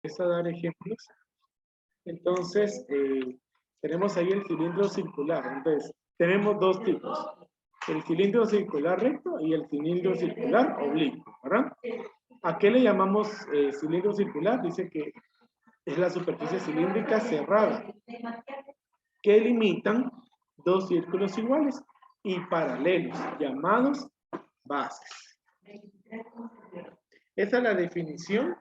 a dar ejemplos. Entonces, tenemos ahí el cilindro circular. Entonces, tenemos dos tipos. El cilindro circular recto y el cilindro circular oblicuo, ¿verdad? ¿A qué le llamamos cilindro circular? Dice que es la superficie cilíndrica cerrada que limitan dos círculos iguales y paralelos, llamados bases. Esa es la definición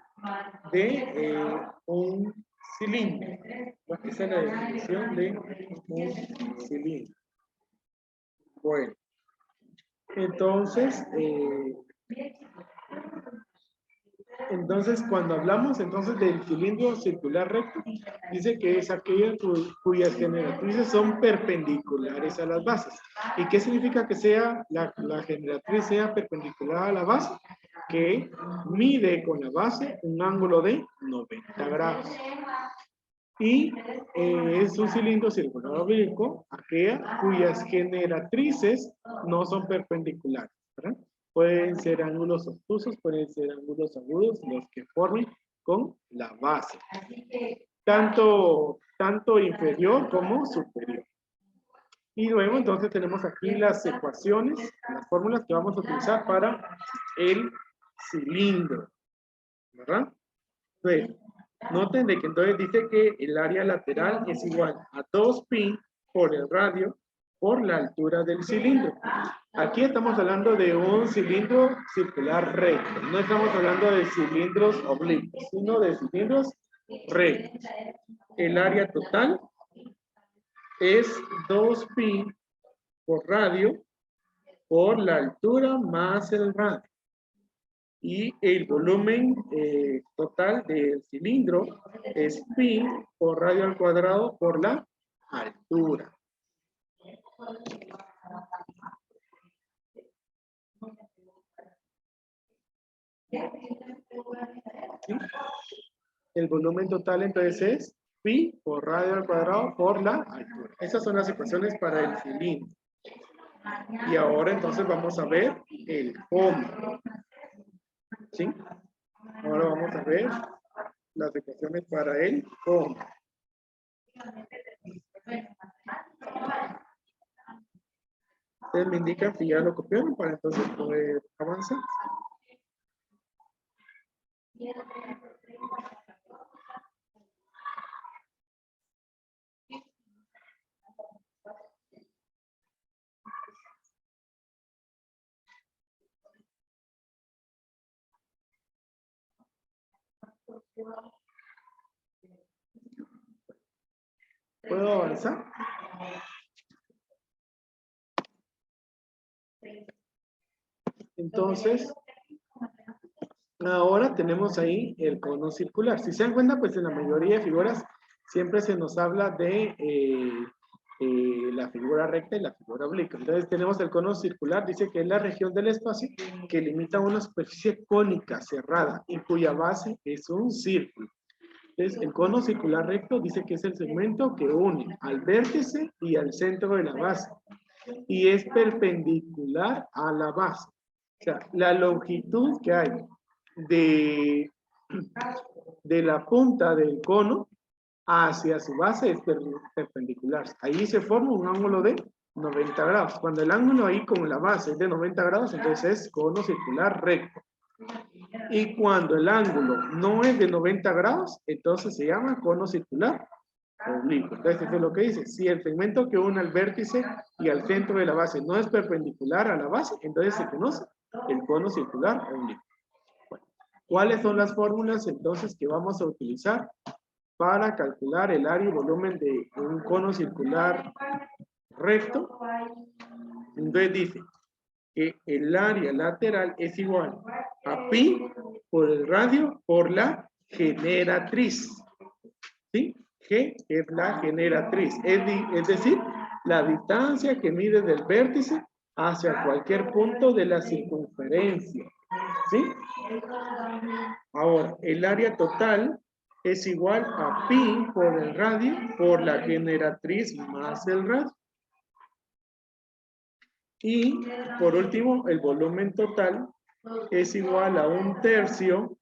de un cilindro. Esa es la definición de un cilindro. Bueno, entonces, cuando hablamos entonces del cilindro circular recto, dice que es aquella cuyas generatrices son perpendiculares a las bases. ¿Y qué significa que sea la generatriz sea perpendicular a la base? Que mide con la base un ángulo de 90 grados. Y es un cilindro circular oblicuo, aquella cuyas generatrices no son perpendiculares, ¿verdad? Pueden ser ángulos obtusos, pueden ser ángulos agudos, los que formen con la base. Tanto inferior como superior. Y luego entonces tenemos aquí las ecuaciones, las fórmulas que vamos a utilizar para el cilindro, ¿verdad? Entonces, noten de que entonces dice que el área lateral es igual a 2pi por el radio por la altura del cilindro. Aquí estamos hablando de un cilindro circular recto. No estamos hablando de cilindros oblicuos, sino de cilindros rectos. El área total es 2pi por radio por la altura más el radio. Y el volumen total del cilindro es pi por radio al cuadrado por la altura. ¿Sí? El volumen total entonces es pi por radio al cuadrado por la altura. Esas son las ecuaciones para el cilindro. Y ahora entonces vamos a ver el fondo. ¿Sí? Ahora vamos a ver las ecuaciones para el fondo. Ustedes me indican si ya lo copiaron para entonces poder avanzar. ¿Puedo avanzar? Entonces, ahora tenemos ahí el cono circular. Si se dan cuenta, pues en la mayoría de figuras siempre se nos habla de la figura recta y la figura oblicua. Entonces tenemos el cono circular, dice que es la región del espacio que limita una superficie cónica cerrada y cuya base es un círculo. Entonces el cono circular recto dice que es el segmento que une al vértice y al centro de la base y es perpendicular a la base. O sea, la longitud que hay de la punta del cono hacia su base es perpendicular. Ahí se forma un ángulo de 90 grados. Cuando el ángulo ahí con la base es de 90 grados, entonces es cono circular recto. Y cuando el ángulo no es de 90 grados, entonces se llama cono circular oblicuo. Entonces, eso es lo que dice. Si el segmento que une al vértice y al centro de la base no es perpendicular a la base, entonces se conoce el cono circular oblicuo. Bueno, ¿cuáles son las fórmulas entonces que vamos a utilizar para calcular el área y volumen de un cono circular recto? Entonces dice que el área lateral es igual a pi por el radio por la generatriz. ¿Sí? G es la generatriz, es decir, la distancia que mide del vértice hacia cualquier punto de la circunferencia. ¿Sí? Ahora, el área total es igual a pi por el radio por la generatriz más el radio. Y por último, el volumen total es igual a 1/3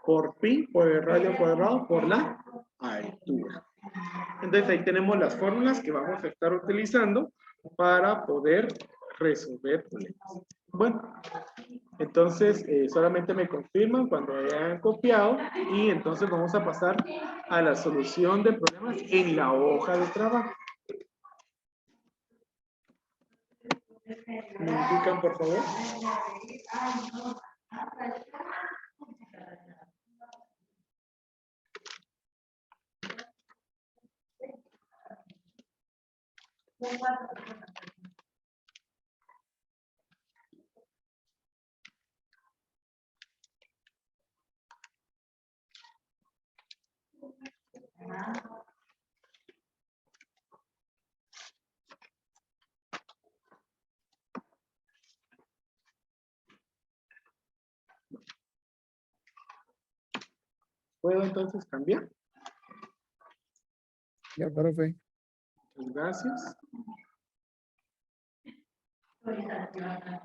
por pi, por el radio cuadrado, por la altura. Entonces ahí tenemos las fórmulas que vamos a estar utilizando para poder resolver problemas. Bueno, entonces solamente me confirman cuando hayan copiado y entonces vamos a pasar a la solución de problemas en la hoja de trabajo. ¿Me indican, por favor? ¿Puedo entonces cambiar? Ya, profe. Muchas gracias.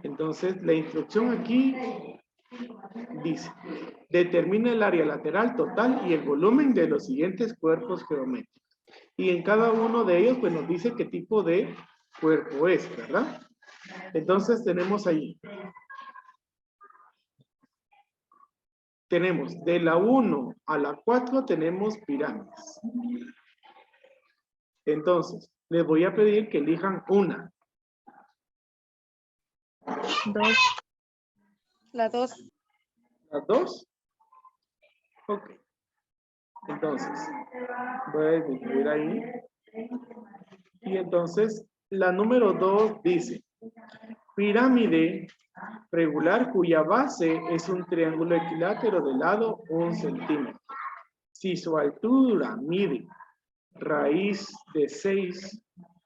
Entonces, la instrucción aquí dice, determina el área lateral total y el volumen de los siguientes cuerpos geométricos. Y en cada uno de ellos, pues nos dice qué tipo de cuerpo es, ¿verdad? Entonces, tenemos ahí. Tenemos de la 1 a la 4 tenemos pirámides. Entonces, les voy a pedir que elijan una. 2. La 2. ¿Las dos? Ok. Entonces, voy a escribir ahí. Y entonces, la número 2 dice, pirámide regular cuya base es un triángulo equilátero de lado 1 centímetro. Si su altura mide raíz de 6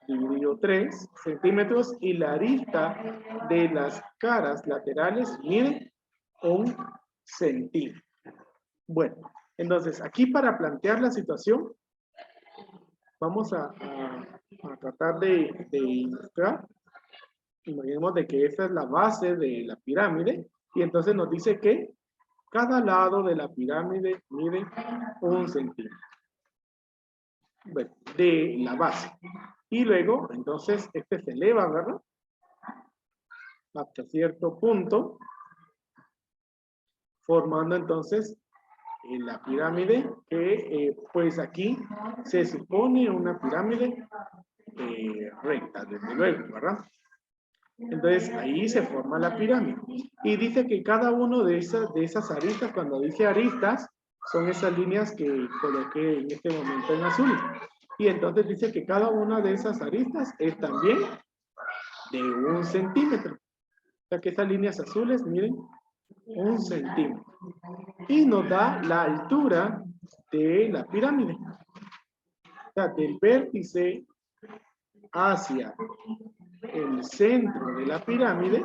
dividido 3 centímetros y la arista de las caras laterales mide 1 centímetro. Bueno, entonces aquí para plantear la situación vamos a tratar de ilustrar. Imaginemos de que esta es la base de la pirámide y entonces nos dice que cada lado de la pirámide mide 1 centímetro. Bueno, de la base. Y luego, entonces, este se eleva, ¿verdad? Hasta cierto punto, formando entonces la pirámide que, pues aquí se supone una pirámide recta, desde luego, ¿verdad? Entonces, ahí se forma la pirámide. Y dice que cada uno de esas aristas, cuando dice aristas, son esas líneas que coloqué en este momento en azul. Y entonces dice que cada una de esas aristas es también de 1 centímetro. O sea que esas líneas azules miden 1 centímetro. Y nos da la altura de la pirámide. O sea, del vértice hacia el centro de la pirámide,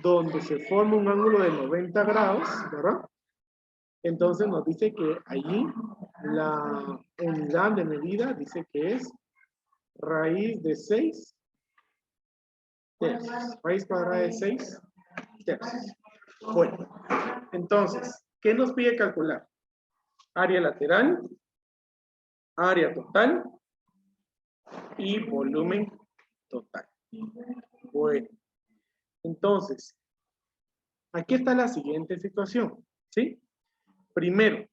donde se forma un ángulo de 90 grados, ¿verdad? Entonces nos dice que allí la unidad de medida dice que es raíz de 6 tercios. Raíz cuadrada de 6 tercios. Bueno, entonces, ¿qué nos pide calcular? Área lateral, área total y volumen total. Bueno, entonces, aquí está la siguiente situación, ¿sí? Primero,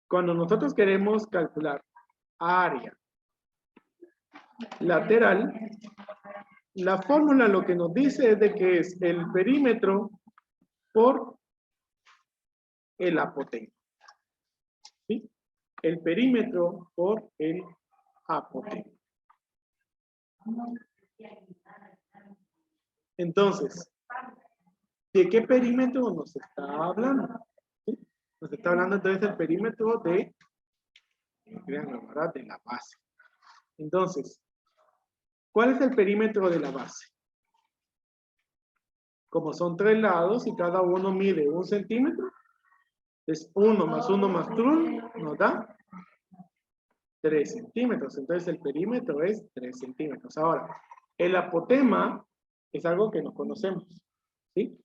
cuando nosotros queremos calcular área lateral, la fórmula lo que nos dice es de que es el perímetro por el apotegma. ¿Sí? El perímetro por el apotegma. Entonces, ¿de qué perímetro nos está hablando? ¿Sí? Nos está hablando entonces del perímetro de la base. Entonces, ¿cuál es el perímetro de la base? Como son 3 lados y cada uno mide 1 centímetro, es 1 más 1 más 1 nos da 3 centímetros. Entonces el perímetro es 3 centímetros. Ahora, el apotema Es algo que no conocemos, ¿sí?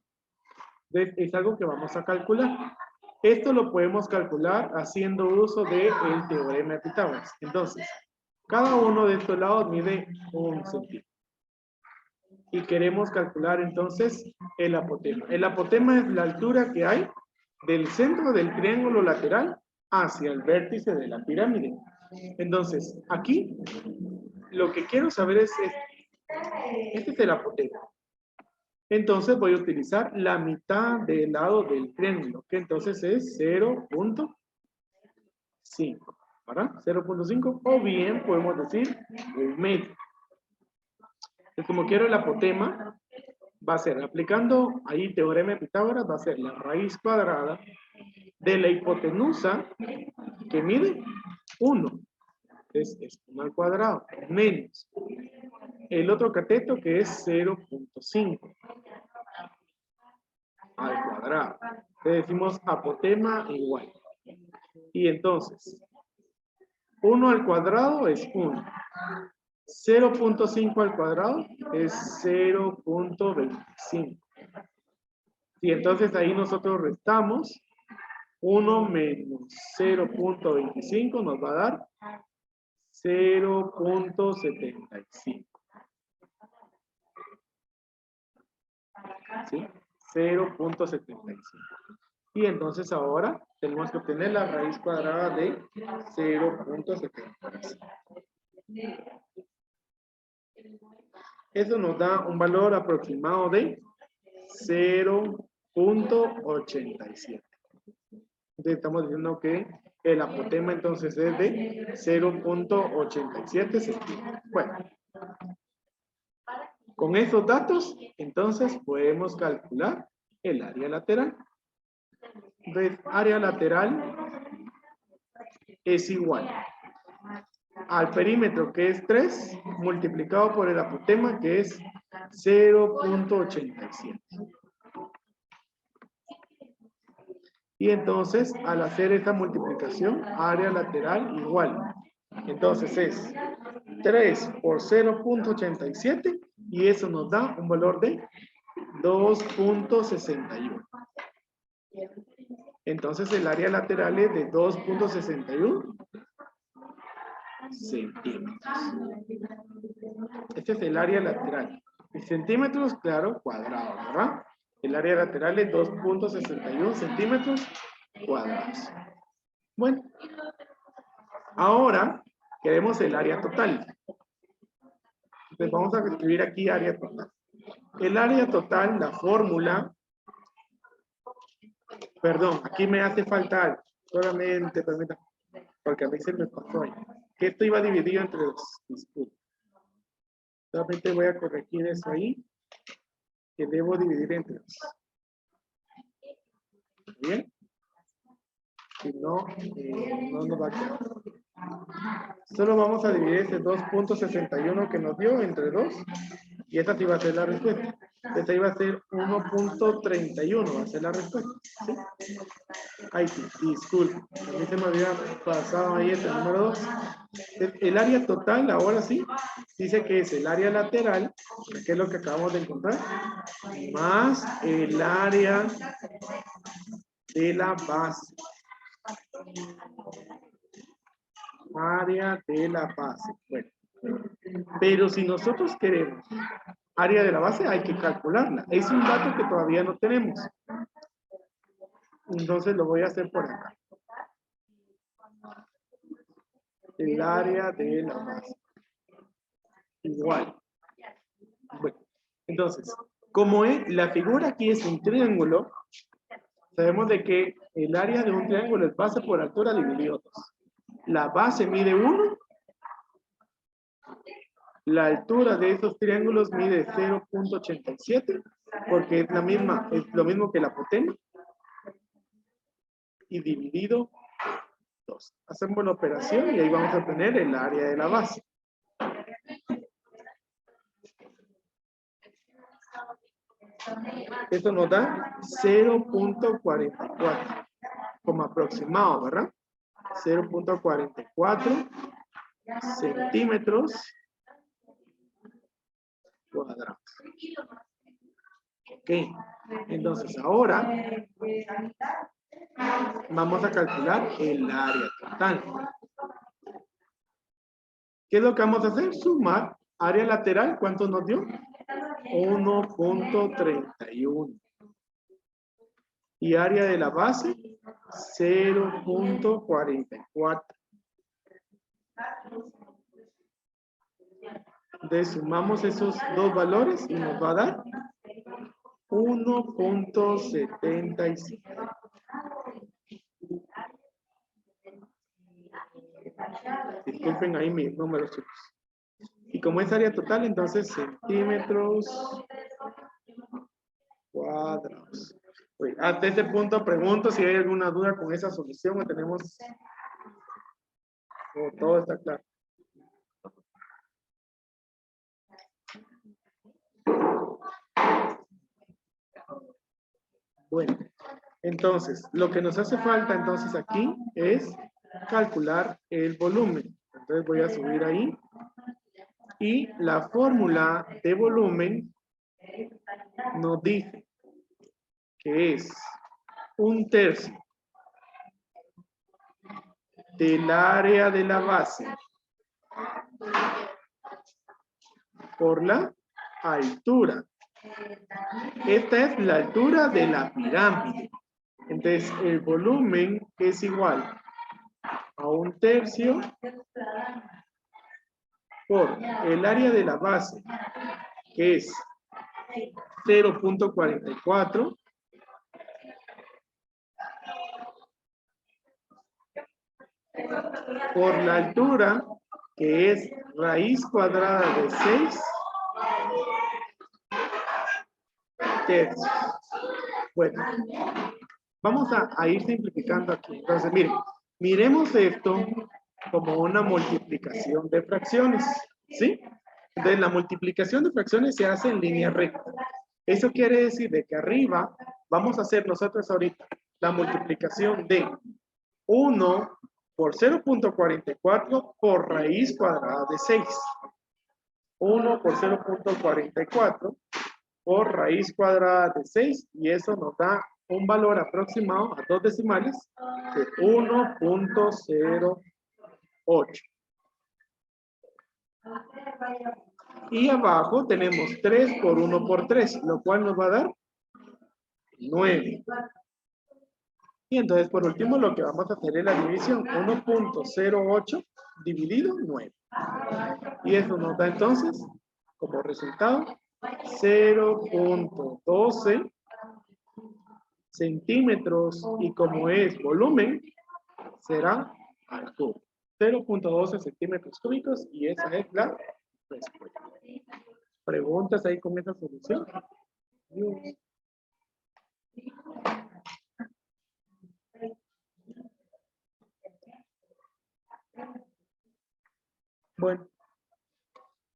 Entonces, es algo que vamos a calcular. Esto lo podemos calcular haciendo uso del teorema de Pitágoras. Entonces, cada uno de estos lados mide 1 centímetro. Y queremos calcular entonces el apotema. El apotema es la altura que hay del centro del triángulo lateral hacia el vértice de la pirámide. Entonces, aquí lo que quiero saber es este es el apotema. Entonces voy a utilizar la mitad del lado del triángulo, que entonces es 0.5, ¿verdad? 0.5, o bien podemos decir el medio. Y como quiero el apotema, va a ser, aplicando ahí teorema de Pitágoras, va a ser la raíz cuadrada de la hipotenusa que mide 1. Es 1 al cuadrado, menos el otro cateto que es 0.5 al cuadrado. Le decimos apotema igual. Y entonces, 1 al cuadrado es 1. 0.5 al cuadrado es 0.25. Y entonces ahí nosotros restamos 1 menos 0.25 nos va a dar 0.75. ¿Sí? 0.75. Y entonces ahora tenemos que obtener la raíz cuadrada de 0.75. Eso nos da un valor aproximado de 0.87. Entonces estamos diciendo que el apotema entonces es de 0.87 centímetros. Bueno, con esos datos entonces podemos calcular el área lateral. Entonces, área lateral es igual al perímetro, que es 3, multiplicado por el apotema, que es 0.87. Y entonces, al hacer esta multiplicación, área lateral igual. Entonces es 3 por 0.87 y eso nos da un valor de 2.61. Entonces el área lateral es de 2.61 centímetros. Este es el área lateral. En centímetros, claro, cuadrado, ¿verdad? El área lateral es 2.61 centímetros cuadrados. Bueno, ahora queremos el área total. Entonces vamos a escribir aquí área total. El área total, la fórmula, perdón, aquí me hace falta algo. Solamente, permítanme, porque a mí se me pasó ahí. Que esto iba dividido entre dos. Disculpen. Solamente voy a corregir eso ahí, que debo dividir entre dos. ¿Bien? Si no, no nos va a quedar. Solo vamos a dividir ese 2.61 que nos dio entre 2 y esta sí va a ser la respuesta. Esta iba a ser 1.31, va a ser la respuesta. ¿Sí? Ay, sí, disculpe, a mí se me había pasado ahí el número 2. El área total, ahora sí, dice que es el área lateral, que es lo que acabamos de encontrar, más el área de la base. Área de la base. Bueno, pero si nosotros queremos área de la base, hay que calcularla. Es un dato que todavía no tenemos. Entonces lo voy a hacer por acá. El área de la base. Igual. Bueno, entonces, como la figura aquí es un triángulo, sabemos de que el área de un triángulo es base por altura dividido 2. La base mide 1. La altura de esos triángulos mide 0.87, porque es lo mismo que el apotema. Y dividido 2. Hacemos la operación y ahí vamos a obtener el área de la base. Esto nos da 0.44 como aproximado, ¿verdad? 0.44 centímetros cuadrados. Ok, entonces ahora vamos a calcular el área total. ¿Qué es lo que vamos a hacer? Sumar área lateral. ¿Cuánto nos dio? 1.31. Y área de la base, 0.44. Entonces sumamos esos dos valores y nos va a dar 1.75. Disculpen ahí mis números, chicos. Y como es área total, entonces centímetros cuadrados. Oye, hasta este punto pregunto si hay alguna duda con esa solución o tenemos... o todo está claro. Bueno, entonces, lo que nos hace falta entonces aquí es calcular el volumen. Entonces voy a subir ahí. Y la fórmula de volumen nos dice que es 1/3 del área de la base por la altura. Esta es la altura de la pirámide. Entonces, el volumen es igual a 1/3 por el área de la base, que es 0.44, por la altura, que es raíz cuadrada de 6 tercios. Bueno, vamos a ir simplificando aquí. Entonces, miren, miremos esto como una multiplicación de fracciones, ¿sí? Entonces, la multiplicación de fracciones se hace en línea recta. Eso quiere decir de que arriba vamos a hacer nosotros ahorita la multiplicación de 1 por 0.44 por raíz cuadrada de 6. 1 por 0.44 por raíz cuadrada de 6 y eso nos da un valor aproximado a 2 decimales de 1.08. Y abajo tenemos 3 por 1 por 3, lo cual nos va a dar 9. Y entonces por último lo que vamos a hacer es la división, 1.08 dividido 9. Y eso nos da entonces como resultado 0.12 centímetros y como es volumen será altura. 0.12 centímetros cúbicos y esa es la respuesta. ¿Preguntas ahí con esa solución? Bueno,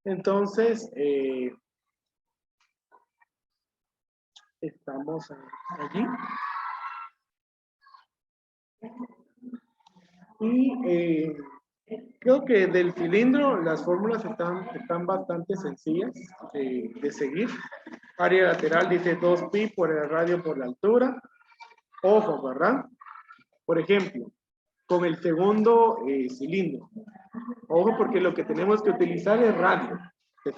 entonces estamos allí. Y creo que del cilindro las fórmulas están bastante sencillas de seguir. Área lateral dice 2pi por el radio por la altura. Ojo, ¿verdad? Por ejemplo, con el segundo cilindro. Ojo porque lo que tenemos que utilizar es radio.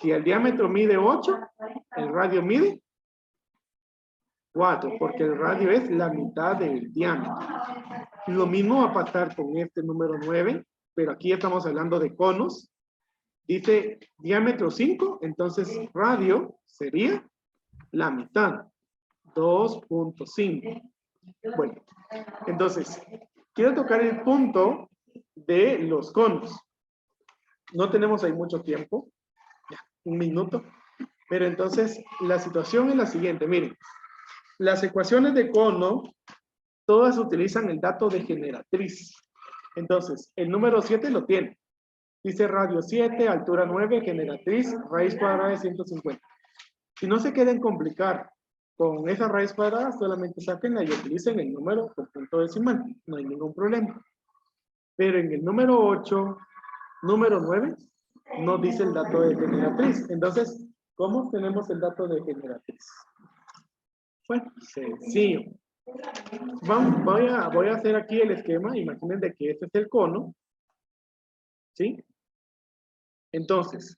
Si el diámetro mide 8, el radio mide 4, porque el radio es la mitad del diámetro. Lo mismo va a pasar con este número 9, pero aquí estamos hablando de conos. Dice diámetro 5, entonces radio sería la mitad, 2.5. Bueno, entonces, quiero tocar el punto de los conos. No tenemos ahí mucho tiempo, ya, 1 minuto, pero entonces la situación es la siguiente, miren. Las ecuaciones de cono, todas utilizan el dato de generatriz. Entonces, el número 7 lo tiene. Dice radio 7, altura 9, generatriz, raíz cuadrada de 150. Si no se quieren complicar con esa raíz cuadrada, solamente sáquenla y utilicen el número por punto decimal. No hay ningún problema. Pero en el número 8, número 9, no dice el dato de generatriz. Entonces, ¿Cómo obtenemos el dato de generatriz? Bueno, sencillo. Voy a hacer aquí el esquema. Imaginen de que este es el cono. ¿Sí? Entonces,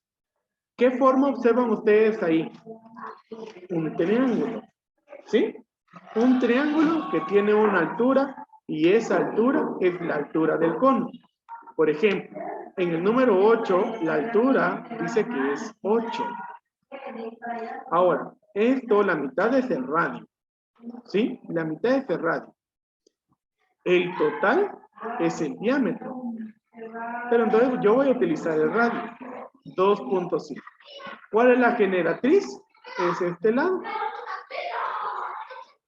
¿qué forma observan ustedes ahí? Un triángulo. ¿Sí? Un triángulo que tiene una altura y esa altura es la altura del cono. Por ejemplo, en el número 8, la altura dice que es 8. Ahora, esto, la mitad es el radio. ¿Sí? La mitad es el radio. El total es el diámetro. Pero entonces yo voy a utilizar el radio. 2.5. ¿Cuál es la generatriz? Es este lado.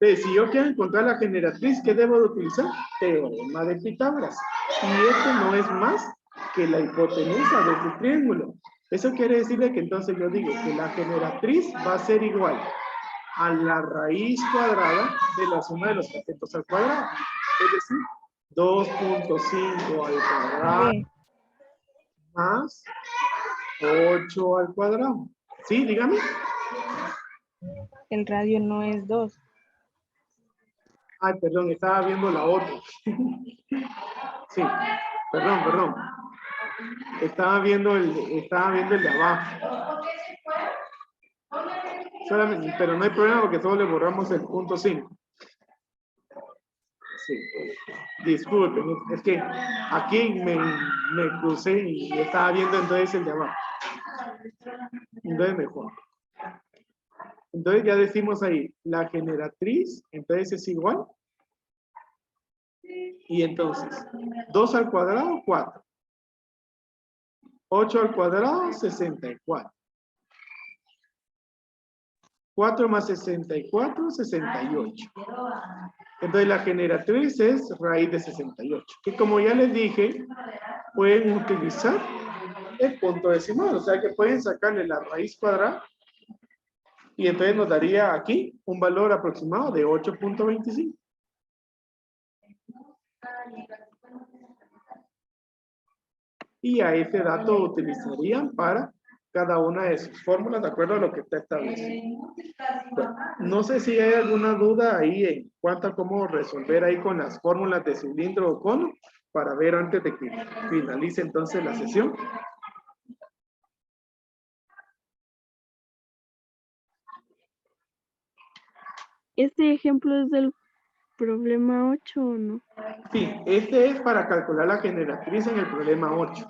Entonces, si yo quiero encontrar la generatriz, ¿qué debo de utilizar? Teorema de Pitágoras. Y esto no es más que la hipotenusa de este triángulo. Eso quiere decirle que entonces yo digo que la generatriz va a ser igual a la raíz cuadrada de la suma de los catetos al cuadrado. Es decir, 2.5 al cuadrado B. más 8 al cuadrado. ¿Sí? Dígame. El radio no es 2. Ay, perdón, estaba viendo la otra. Sí, perdón. Estaba viendo el de abajo. Solamente, pero no hay problema porque solo le borramos el punto 5. Sí. Disculpen, es que aquí me crucé y estaba viendo entonces el de abajo. Entonces mejor. Entonces ya decimos ahí, la generatriz, entonces es igual. Y entonces, 2 al cuadrado, 4. 8 al cuadrado, 64. 4 más 64, 68. Entonces la generatriz es raíz de 68. Que como ya les dije, pueden utilizar el punto decimal. O sea que pueden sacarle la raíz cuadrada. Y entonces nos daría aquí un valor aproximado de 8.25. Y a ese dato utilizarían para cada una de sus fórmulas de acuerdo a lo que está establecido. Bueno, no sé si hay alguna duda ahí en cuanto a cómo resolver ahí con las fórmulas de cilindro o cono para ver antes de que finalice entonces la sesión. ¿Este ejemplo es del problema 8 o no? Sí, este es para calcular la generatriz en el problema 8.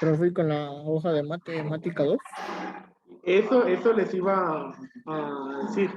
Profe, con la hoja de matemática 2. Eso les iba a decir.